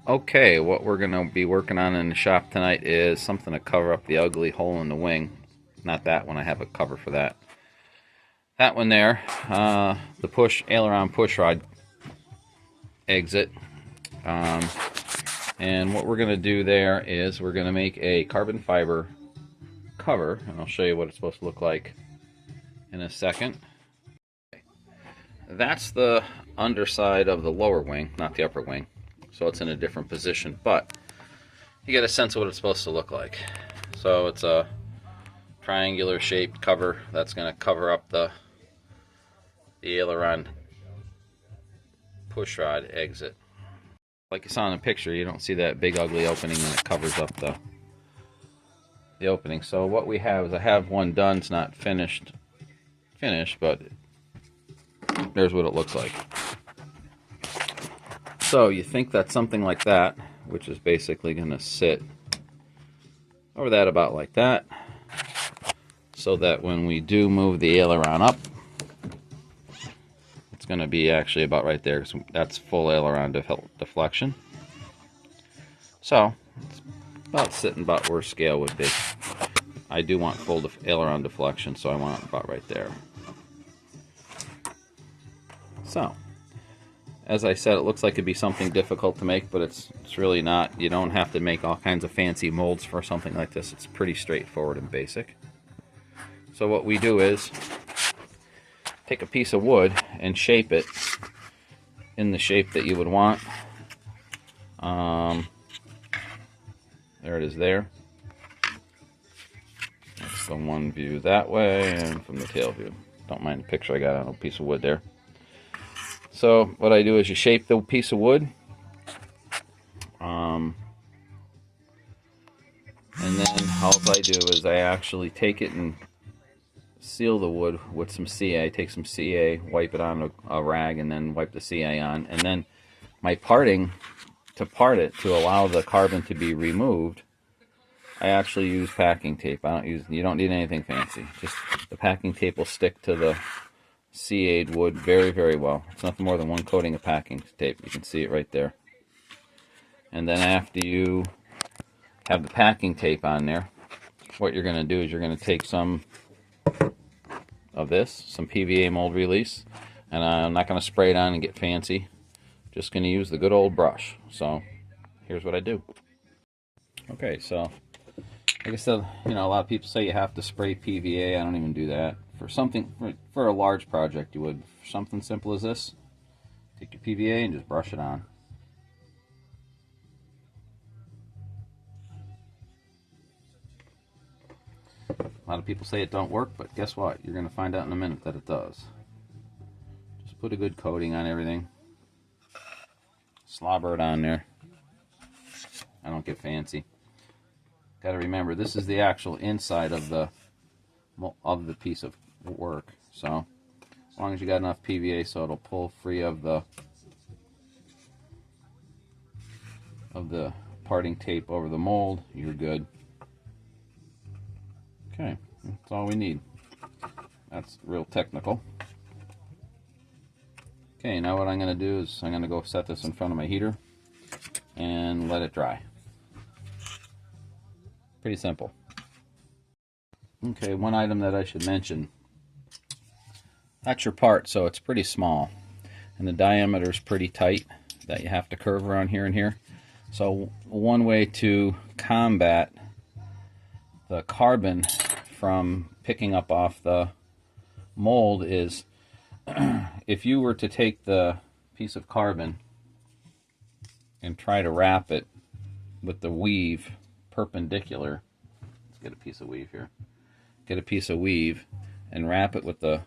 Okay, what we're going to be working on in the shop tonight is something to cover up the ugly hole in the wing. Not that one, I have a cover for that. That one there, the aileron pushrod exit. And what we're going to do there is we're going to make a carbon fiber cover, and I'll show you what it's supposed to look like in a second. That's the underside of the lower wing, not the upper wing, so it's in a different position, but you get a sense of what it's supposed to look like. So it's a triangular shaped cover that's going to cover up the aileron pushrod exit. Like you saw in the picture, you don't see that big ugly opening, and it covers up the opening. So what we have is I have one done. It's not finished, but there's what it looks like. So you think that something like that, which is basically going to sit over that about like that, so that when we do move the aileron up, it's going to be actually about right there, because that's full aileron deflection. So it's about sitting about where scale would be. I do want full aileron deflection, so I want it about right there. So, as I said, it looks like it'd be something difficult to make, but it's really not. You don't have to make all kinds of fancy molds for something like this. It's pretty straightforward and basic. So what we do is take a piece of wood and shape it in the shape that you would want. There it is there. That's the one view that way, and from the tail view. Don't mind the picture I got on a piece of wood there. So what I do is you shape the piece of wood, and then all I do is I actually take it and seal the wood with some CA. Take some CA, wipe it on a rag, and then wipe the CA on. And then my parting, to part it, to allow the carbon to be removed, I actually use packing tape. You don't need anything fancy. Just the packing tape will stick to the CA'd wood very, very well. It's nothing more than one coating of packing tape. You can see it right there. And then after you have the packing tape on there, what you're going to do is you're going to take some of this, some PVA mold release, and I'm not going to spray it on and get fancy. Just going to use the good old brush. So here's what I do. Okay, so like I said, a lot of people say you have to spray PVA. I don't even do that. For something, for a large project, you would. For something simple as this, take your PVA and just brush it on. A lot of people say it don't work, but guess what? You're going to find out in a minute that it does. Just put a good coating on everything. Slobber it on there. I don't get fancy. Got to remember, this is the actual inside of the piece of work. So as long as you got enough PVA so it'll pull free of the parting tape over the mold, you're good. Okay, that's all we need. That's real technical. Okay, now what I'm going to do is I'm going to go set this in front of my heater and let it dry. Pretty simple. Okay, one item that I should mention. That's your part, so it's pretty small. And the diameter is pretty tight that you have to curve around here and here. So one way to combat the carbon from picking up off the mold is if you were to take the piece of carbon and try to wrap it with the weave perpendicular. Let's get a piece of weave here. Get a piece of weave and wrap it with the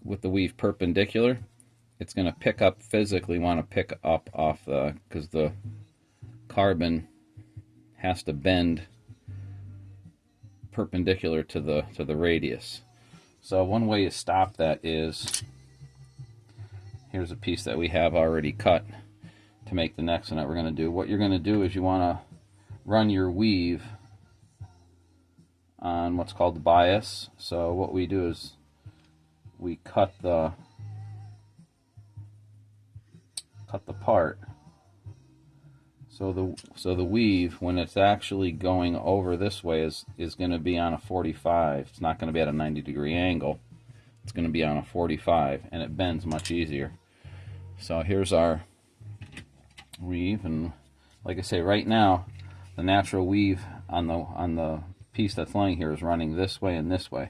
weave perpendicular. It's going to pick up, physically want to pick up off because the carbon has to bend perpendicular to the radius. So one way to stop that is, here's a piece that we have already cut to make the next one that we're going to do. What you're going to do is you want to run your weave on what's called the bias. So what we do is we cut the part So the weave, when it's actually going over this way, is going to be on a 45. It's not going to be at a 90-degree angle. It's going to be on a 45, and it bends much easier. So here's our weave, and like I say, right now the natural weave on the piece that's laying here is running this way and this way,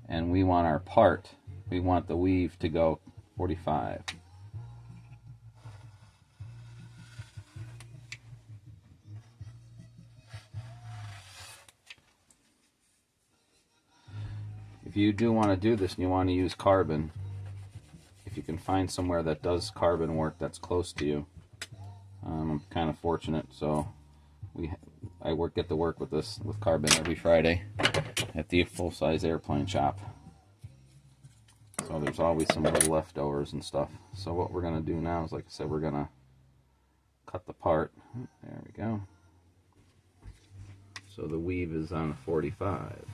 and we want our part, we want the weave to go 45. If you do want to do this and you want to use carbon, if you can find somewhere that does carbon work that's close to you, I'm kind of fortunate, so I get to work with carbon every Friday at the full-size airplane shop. So there's always some little leftovers and stuff. So what we're going to do now is, like I said, we're going to cut the part. There we go. So the weave is on a 45.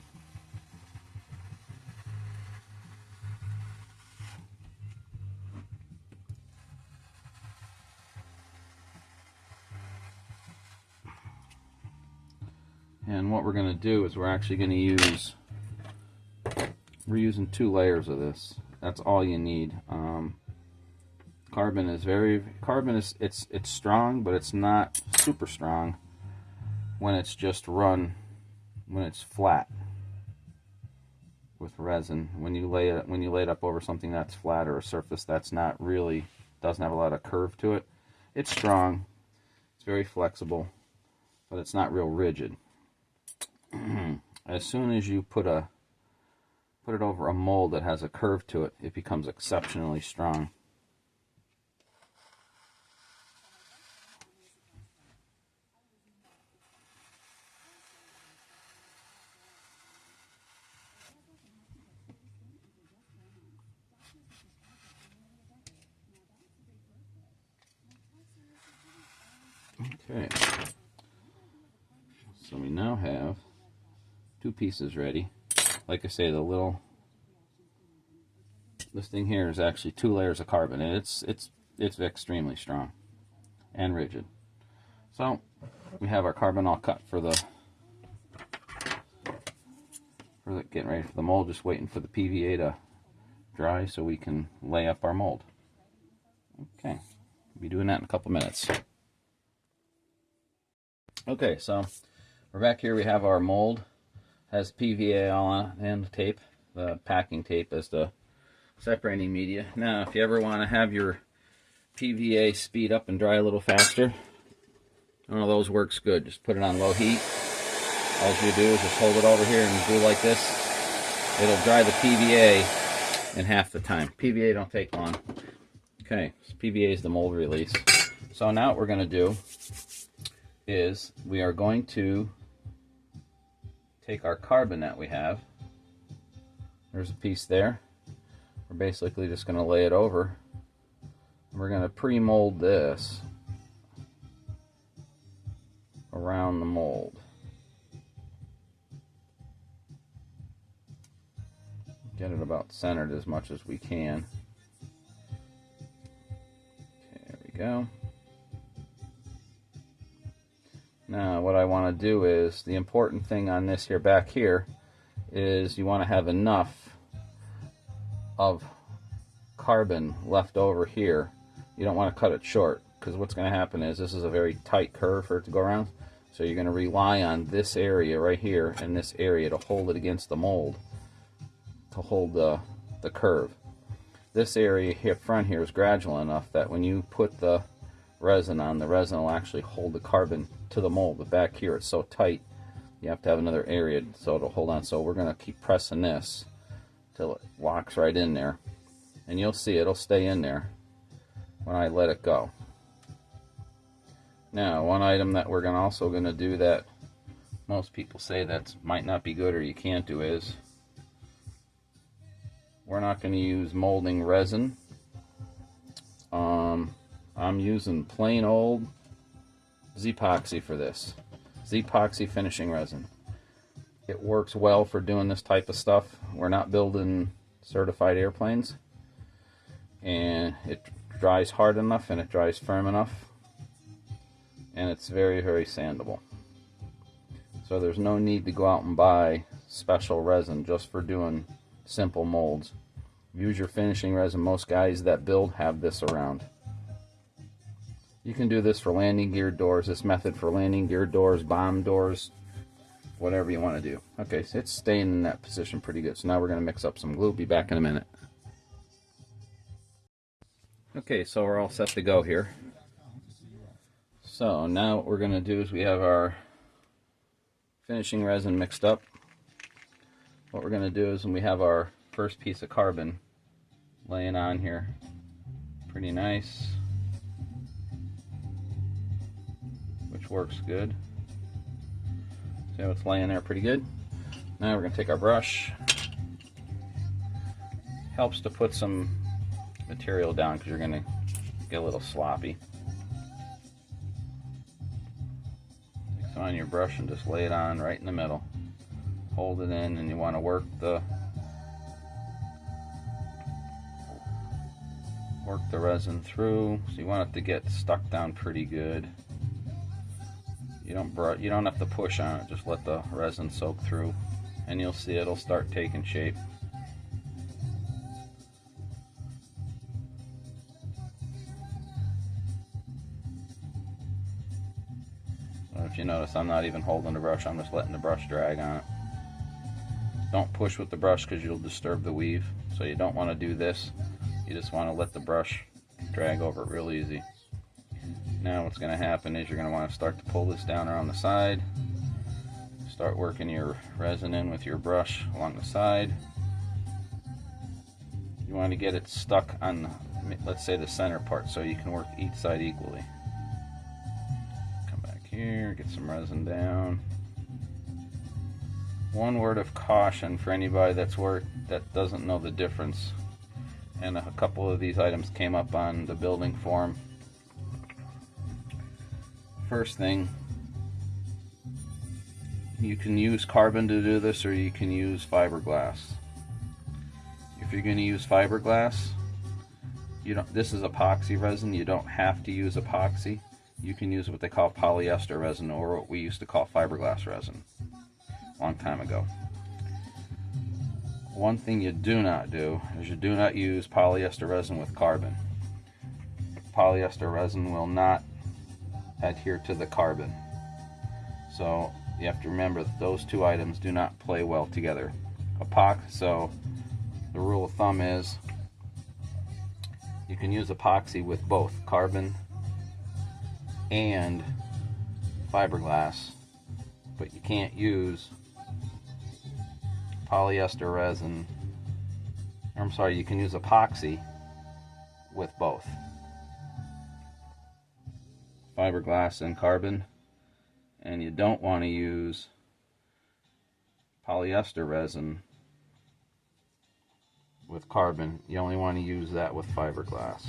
And what we're going to do is we're actually going to use, we're using 2 layers of this. That's all you need. Carbon is it's strong, but it's not super strong when it's just run, when it's flat with resin. When you lay it up over something that's flat or a surface that's not really, doesn't have a lot of curve to it, it's strong, it's very flexible, but it's not real rigid. As soon as you put it over a mold that has a curve to it, it becomes exceptionally strong. Okay, so we now have 2 pieces ready. Like I say, this thing here is actually 2 layers of carbon, and it's extremely strong and rigid. So we have our carbon all cut for the getting ready for the mold, just waiting for the PVA to dry so we can lay up our mold. Okay, we'll be doing that in a couple minutes. Okay, so we're back here. We have our mold, has PVA all on it, and the tape, the packing tape as the separating media. Now, if you ever want to have your PVA speed up and dry a little faster, one of those works good. Just put it on low heat. All you do is just hold it over here and do like this. It'll dry the PVA in half the time. PVA don't take long. Okay, so PVA is the mold release. So now what we're going to do is we are going to take our carbon that we have. There's a piece there. We're basically just going to lay it over. We're going to pre-mold this around the mold. Get it about centered as much as we can. Okay, there we go. Now what I want to do is, the important thing on this here back here is you want to have enough of carbon left over here. You don't want to cut it short, because what's going to happen is this is a very tight curve for it to go around. So you're going to rely on this area right here and this area to hold it against the mold, to hold the curve. This area here front here is gradual enough that when you put the resin on, the resin will actually hold the carbon to the mold. But back here it's so tight, you have to have another area so it'll hold on. So we're going to keep pressing this till it locks right in there, and you'll see it'll stay in there when I let it go. Now, one item that we're also going to do that most people say that might not be good or you can't do is, we're not going to use molding resin. I'm using plain old Epoxy for this. Epoxy finishing resin. It works well for doing this type of stuff. We're not building certified airplanes, and it dries hard enough and it dries firm enough, and it's very, very sandable. So there's no need to go out and buy special resin just for doing simple molds. Use your finishing resin. Most guys that build have this around. You can do this for landing gear doors, this method for landing gear doors, bomb doors, whatever you want to do. Okay, so it's staying in that position pretty good. So now we're going to mix up some glue. Be back in a minute. Okay, so we're all set to go here. So now what we're going to do is we have our finishing resin mixed up. What we're going to do is when we have our first piece of carbon laying on here, pretty nice, which works good. See how it's laying there pretty good? Now we're going to take our brush. Helps to put some material down because you're going to get a little sloppy. Take some on your brush and just lay it on right in the middle. Hold it in, and you want to work the resin through. So you want it to get stuck down pretty good. You don't have to push on it. Just let the resin soak through, and you'll see it'll start taking shape. So if you notice, I'm not even holding the brush. I'm just letting the brush drag on it. Don't push with the brush because you'll disturb the weave. So you don't want to do this. You just want to let the brush drag over it real easy. Now what's going to happen is you're going to want to start to pull this down around the side. Start working your resin in with your brush along the side. You want to get it stuck on, let's say, the center part, so you can work each side equally. Come back here, get some resin down. One word of caution for anybody that doesn't know the difference, and a couple of these items came up on the building forum. First thing, you can use carbon to do this, or you can use fiberglass. If you're going to use fiberglass, this is epoxy resin. You don't have to use epoxy. You can use what they call polyester resin, or what we used to call fiberglass resin a long time ago. One thing you do not do is you do not use polyester resin with carbon. Polyester resin will not adhere to the carbon. So you have to remember that those two items do not play well together. So the rule of thumb is you can use epoxy with both carbon and fiberglass, but you can't use polyester resin. I'm sorry, you can use epoxy with both fiberglass and carbon, and you don't want to use polyester resin with carbon. You only want to use that with fiberglass.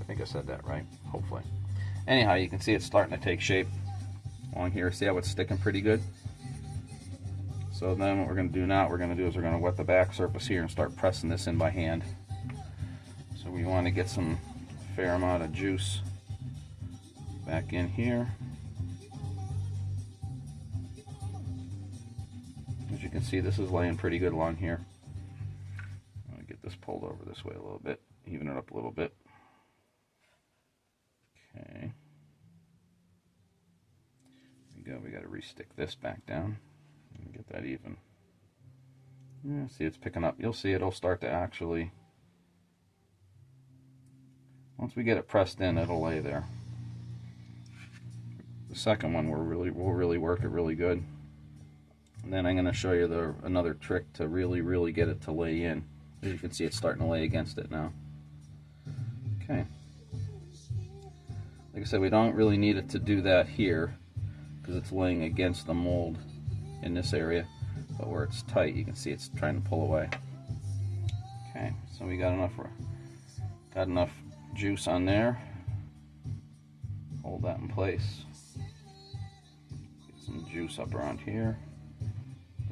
I think I said that right, hopefully. Anyhow, you can see it's starting to take shape along here. See how it's sticking pretty good? So then what we're going to do now, we're going to wet the back surface here and start pressing this in by hand. So we want to get some fair amount of juice back in here. As you can see, this is laying pretty good along here. I'm going to get this pulled over this way a little bit, even it up a little bit. Okay. There we go. We got to re-stick this back down and get that even. Yeah, see, it's picking up. You'll see it'll start to actually, once we get it pressed in, it'll lay there. The second one will really work it really good. And then I'm going to show you another trick to really get it to lay in. As you can see, it's starting to lay against it now. Okay. Like I said, we don't really need it to do that here because it's laying against the mold in this area, but where it's tight, you can see it's trying to pull away. Okay, so we got enough juice on there. Hold that in place. Get some juice up around here.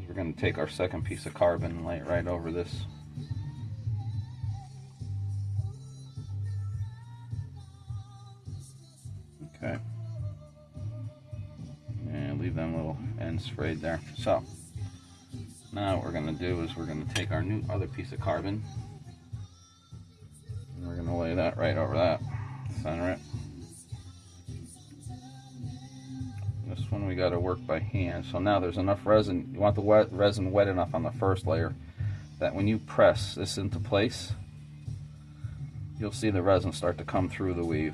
We're going to take our second piece of carbon and lay it right over this. Okay. And leave them little ends frayed there. So now what we're going to do is we're going to take our new other piece of carbon and we're going to lay that right over that, center it. This one we got to work by hand. So now there's enough resin. You want the resin wet enough on the first layer that when you press this into place, you'll see the resin start to come through the weave.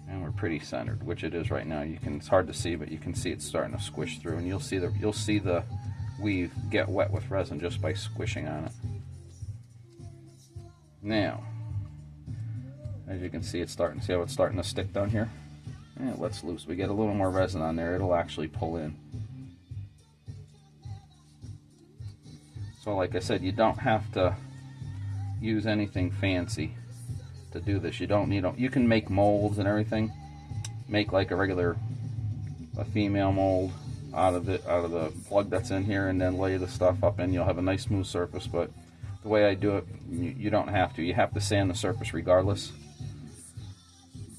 And we're pretty centered, which it is right now. It's hard to see, but you can see it's starting to squish through, and you'll see the weave get wet with resin just by squishing on it. Now, as you can see, it's starting. See how it's starting to stick down here? And it lets loose. We get a little more resin on there, it'll actually pull in. So like I said, you don't have to use anything fancy to do this. You can make molds and everything. Make like a female mold out of the plug that's in here, and then lay the stuff up, and you'll have a nice smooth surface. But the way I do it, you don't have to. You have to sand the surface regardless.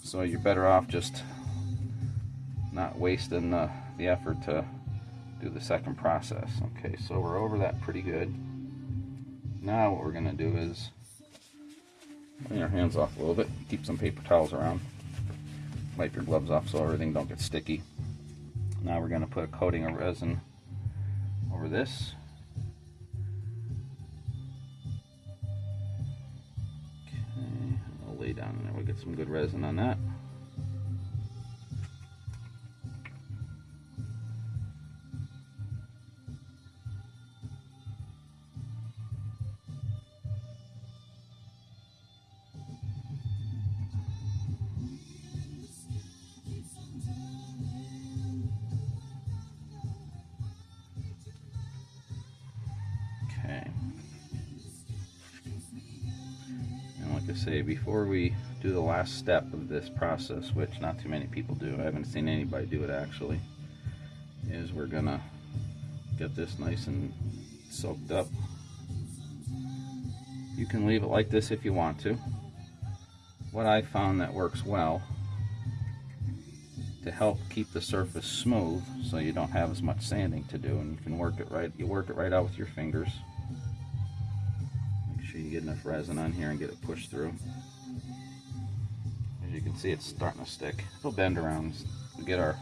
So you're better off just not wasting the effort to do the second process. Okay, so we're over that pretty good. Now what we're going to do is clean your hands off a little bit. Keep some paper towels around. Wipe your gloves off so everything don't get sticky. Now we're going to put a coating of resin over this. Okay, I'll lay down there. We'll get some good resin on that. Say before we do the last step of this process, which not too many people do, I haven't seen anybody do it actually, is we're gonna get this nice and soaked up. You can leave it like this if you want to. What I found that works well to help keep the surface smooth so you don't have as much sanding to do, and you can work it right out with your fingers. You get enough resin on here and get it pushed through. As you can see, it's starting to stick. It'll bend around. We get our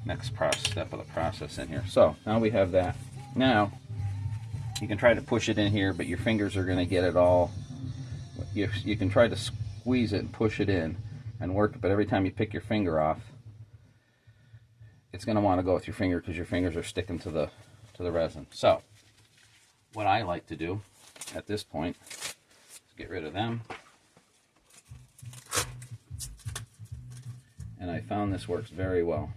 next step of the process in here. So now we have that. Now you can try to push it in here, but your fingers are going to get it all. You can try to squeeze it and push it in and work it, but every time you pick your finger off, it's going to want to go with your finger because your fingers are sticking to the resin. So what I like to do at this point, let's get rid of them. And I found this works very well.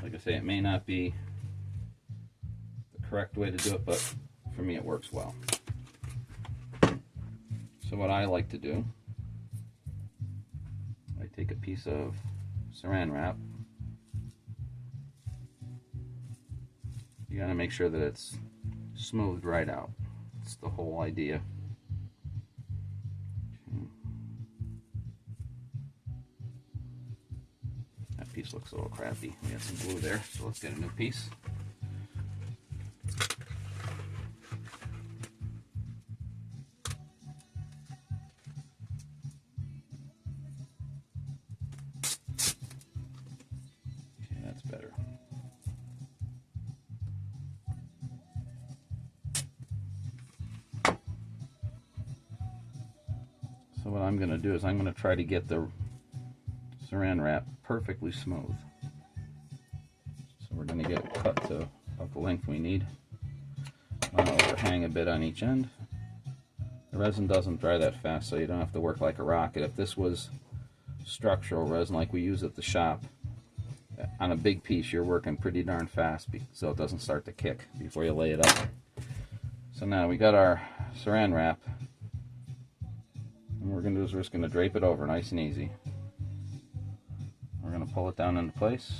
Like I say, it may not be the correct way to do it, but for me it works well. So what I like to do, I take a piece of saran wrap. You gotta make sure that it's smoothed right out. It's the whole idea. Okay. That piece looks a little crappy. We got some glue there, so let's get a new piece. Okay, that's better. So what I'm going to do is I'm going to try to get the saran wrap perfectly smooth. So we're going to get it cut to about the length we need. I'll overhang a bit on each end. The resin doesn't dry that fast, so you don't have to work like a rocket. If this was structural resin like we use at the shop, on a big piece you're working pretty darn fast so it doesn't start to kick before you lay it up. So now we got our saran wrap. And what we're going to do is we're just going to drape it over nice and easy. We're going to pull it down into place.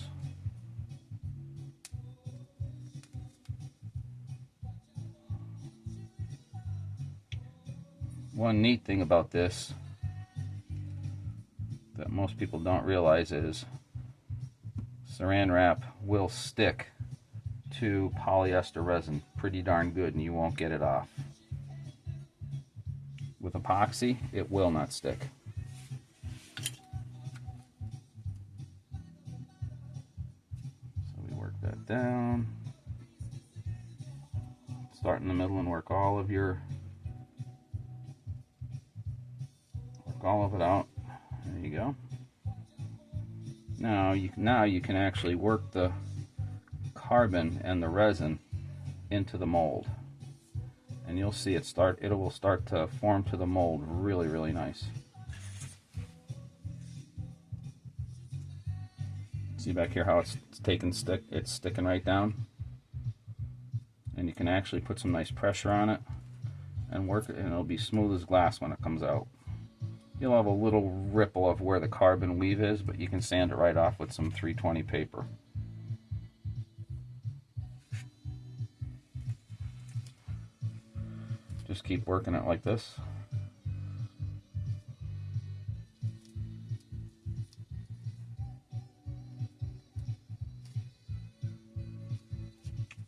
One neat thing about this most people don't realize is Saran wrap will stick to polyester resin pretty darn good, and you won't get it off. With epoxy, it will not stick. So we work that down. Start in the middle and work all of it out. There you go. Now you can actually work the carbon and the resin into the mold, and you'll see it will start to form to the mold really nice. See back here how it's sticking right down, and you can actually put some nice pressure on it and work it, and it'll be smooth as glass when it comes out. You'll have a little ripple of where the carbon weave is, but you can sand it right off with some 320 paper. Just keep working it like this.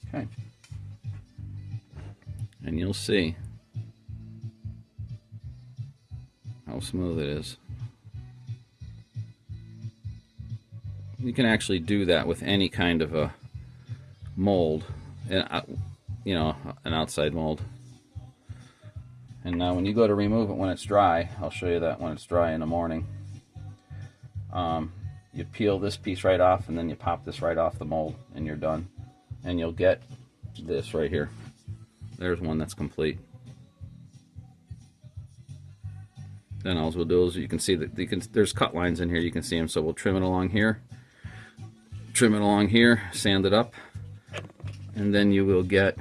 Okay. And you'll see how smooth it is. You can actually do that with any kind of a mold, you know, an outside mold. And now when you go to remove it when it's dry, I'll show you that when it's dry in the morning. You peel this piece right off, and then you pop this right off the mold, and you're done. And you'll get this right here. There's one that's complete. Then all we'll do is, you can see that there's cut lines in here, you can see them, so we'll trim it along here, sand it up, and then you will get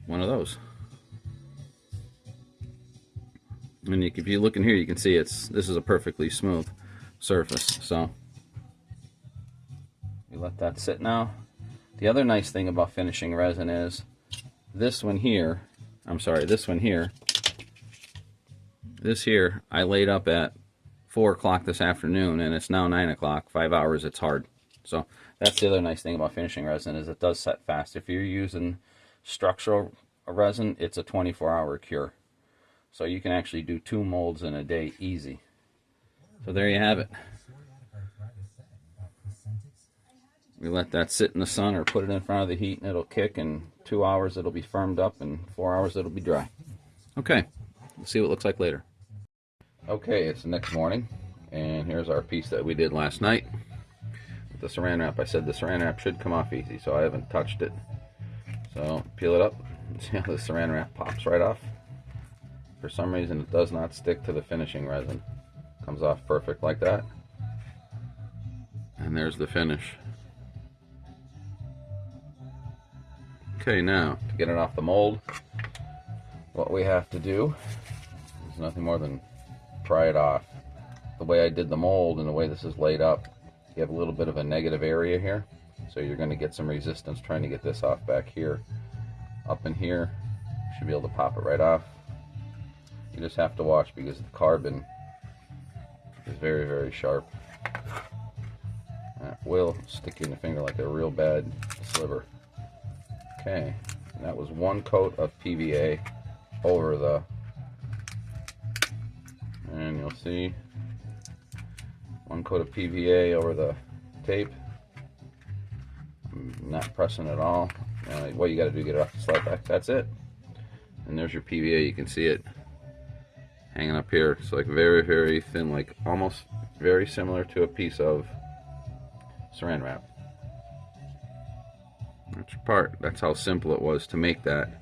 one of those. And if you look in here, you can see this is a perfectly smooth surface. So we let that sit now. The other nice thing about finishing resin is this one here, this here, I laid up at 4 o'clock this afternoon, and it's now 9 o'clock. 5 hours, it's hard. So that's the other nice thing about finishing resin, is it does set fast. If you're using structural resin, it's a 24-hour cure. So you can actually do 2 molds in a day easy. So there you have it. We let that sit in the sun or put it in front of the heat, and it'll kick. In 2 hours it'll be firmed up, and 4 hours it'll be dry. Okay, we'll see what it looks like later. Okay, it's the next morning, and here's our piece that we did last night with the saran wrap. I said the saran wrap should come off easy, so I haven't touched it. So peel it up and see how the saran wrap pops right off. For some reason it does not stick to the finishing resin. Comes off perfect like that. And there's the finish. Okay, now to get it off the mold, what we have to do is nothing more than pry it off. The way I did the mold and the way this is laid up, you have a little bit of a negative area here, so you're going to get some resistance trying to get this off back here. Up in here, you should be able to pop it right off. You just have to watch, because the carbon is very sharp. That will stick you in the finger like a real bad sliver. Okay, and that was 1 coat of PVA over the, and you'll see 1 coat of PVA over the tape. I'm not pressing at all. What you got to do, get it off the slide back. That's it. And there's your PVA. You can see it hanging up here. It's like very thin, like almost very similar to a piece of saran wrap. That's your part. That's how simple it was to make that.